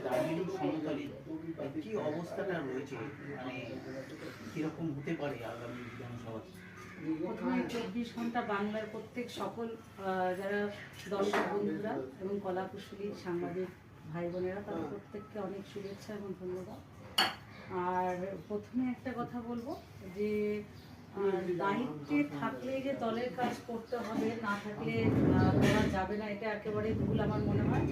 দার্জিলিং সমতলে কি অবস্থাটা রয়েছে, মানে কিরকম হতে পারে আগামী বিধানসভা? প্রথমে 24 ঘন্টা বাংলার প্রত্যেক সকল যারা দর্শক বন্ধুরা এবং কলাকুশলী সাংবাদিক ভাই বোনেরা, তাদের প্রত্যেককে অনেক শুভেচ্ছা এবং ধন্যবাদ। আর প্রথমে একটা কথা বলবো যে দায়িত্বে থাকলে যে দলের কাজ করতে হবে, না থাকলে করা যাবে না, এটা একেবারে ভুল আমার মনে হয়।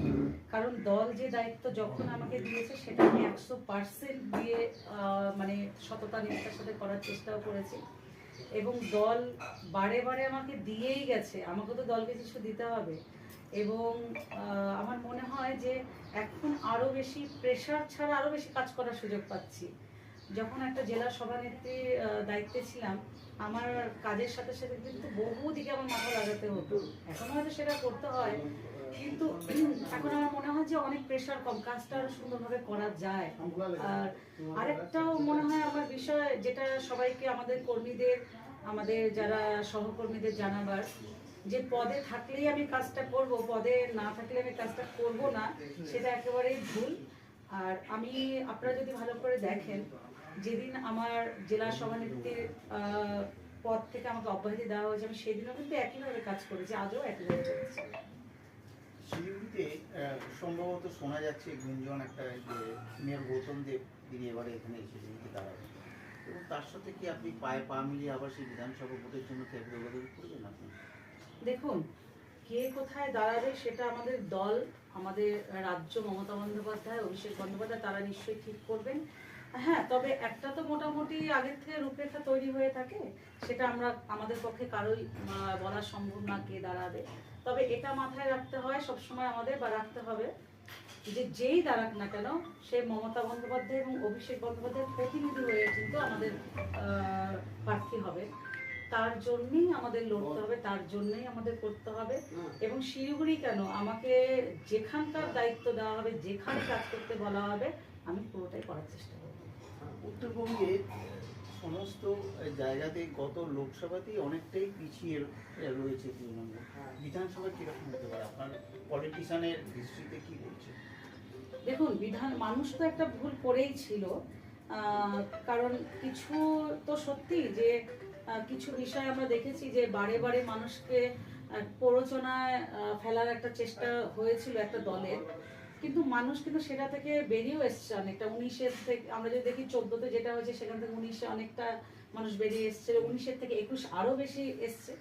কারণ দল যে দায়িত্ব যখন আমাকে দিয়েছে সেটা আমি 100% দিয়ে মানে সততা নিষ্ঠার সাথে করার চেষ্টাও করেছি। এবং দল বারে বারে আমাকে দিয়েই গেছে, আমাকে তো দলকে কিছু দিতে হবে। এবং আমার মনে হয় যে এখন আরও বেশি প্রেশার ছাড়া আরও বেশি কাজ করার সুযোগ পাচ্ছি। যখন একটা জেলা সভানেত্রীর দায়িত্বে ছিলাম, আমার কাজের সাথে সাথে কিন্তু বহু দিকে আমার মাথা লাগাতে হতো। এখন হয়তো সেটা করতে হয়, কিন্তু এখন আমার মনে হয় যে অনেক প্রেশার কম, কাজটা আরো সুন্দরভাবে করা যায়। আর আরেকটাও মনে হয় আমার বিষয়, যেটা সবাইকে, আমাদের কর্মীদের, আমাদের যারা সহকর্মীদের জানাবার, যে পদে থাকলেই আমি কাজটা করব, পদে না থাকলে আমি কাজটা করব না, সেটা একেবারেই ভুল। আর আমি, আপনারা যদি ভালো করে দেখেন, যেদিন আমার জেলা সভানেত্রীর পদ থেকে আমাকে অব্যাহতি দেওয়া হয়েছে, আমি সেদিনও কিন্তু একইভাবে কাজ করেছি, আজও একইভাবে করেছি। শিলিগুড়িতে সম্ভবত শোনা যাচ্ছে গুঞ্জন একটা, যে মেয়র গৌতম দেব তিনি এবারে এখানে শিলিগুড়িতে দাঁড়াবেন, এবং তার সাথে কি আপনি পায়ে পা মিলিয়ে আবার সেই বিধানসভা ভোটের জন্য দৌড়াদৌড়ি করবেন আপনি? দেখুন, কে কোথায় দাঁড়াবে সেটা আমাদের দল, আমাদের রাজ্য, মমতা বন্দ্যোপাধ্যায়, অভিষেক বন্দ্যোপাধ্যায়, তারা নিশ্চয়ই ঠিক করবেন। হ্যাঁ, তবে একটা তো মোটামুটি আগের থেকে রূপরেখা তৈরি হয়ে থাকে, সেটা আমাদের পক্ষে কারোই বলা সম্ভব না কে দাঁড়াবে। তবে এটা মাথায় রাখতে হয় সবসময় আমাদের, বা রাখতে হবে, যে যেই দাঁড়াক না কেন, সে মমতা বন্দ্যোপাধ্যায় এবং অভিষেক বন্দ্যোপাধ্যায়ের প্রতিনিধি হয়ে কিন্তু আমাদের প্রার্থী হবে। তার জন্যই আমাদের লড়তে হবে, তার জন্যই আমাদের করতে হবে। এবং শিলিগুড়ি কেন, আমাকে যেখানকার দায়িত্ব দেওয়া হবে, যেখানে কাজ করতে বলা হবে, আমি পুরোটাই করার চেষ্টা করব। উত্তরবঙ্গে সমস্ত জায়গাতে গত লোকসভাতেই অনেকটাই পিছিয়ে রয়েছে তৃণমূল। বিধানসভা কিরকম হতে পারে আপনার পলিটিশিয়ানের দৃষ্টিতে, কি বলছে? দেখুন, মানুষ তো একটা ভুল করেই ছিল, কারণ কিছু তো সত্যি যে কিছু বিষয় আমরা দেখেছি যে বারে বারে মানুষকে প্ররোচনায় ফেলার একটা চেষ্টা হয়েছিল একটা দলের, কিন্তু মানুষ কিন্তু সেটা থেকে বেরিয়েও এসছে অনেকটা। 19-এর থেকে আমরা যদি দেখি 14-তে যেটা হয়েছে, সেখান থেকে 19-এ অনেকটা মানুষ বেরিয়ে এসছে, 19-এর থেকে 21 আরো বেশি এসছে।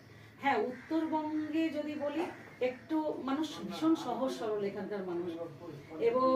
হ্যাঁ, উত্তরবঙ্গে যদি বলি, একটু মানুষ ভীষণ সহজ সরল এখানকার মানুষ, এবং